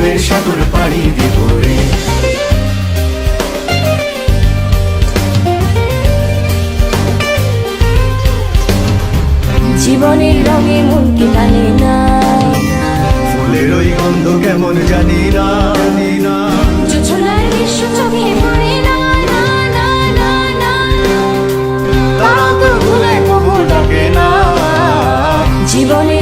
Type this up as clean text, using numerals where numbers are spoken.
ঢেউয়ের সাগর পাড়ি দেব রে। জীবনের রঙে মনকে টানে না, ফুলের ওই গন্ধ কেমন জানি না, জানি না। জোছনার দৃশ্য চোখে পড়ে না, না, না, না, না, না। তারা তো ভুলে কবু ডাকে না। জীবনে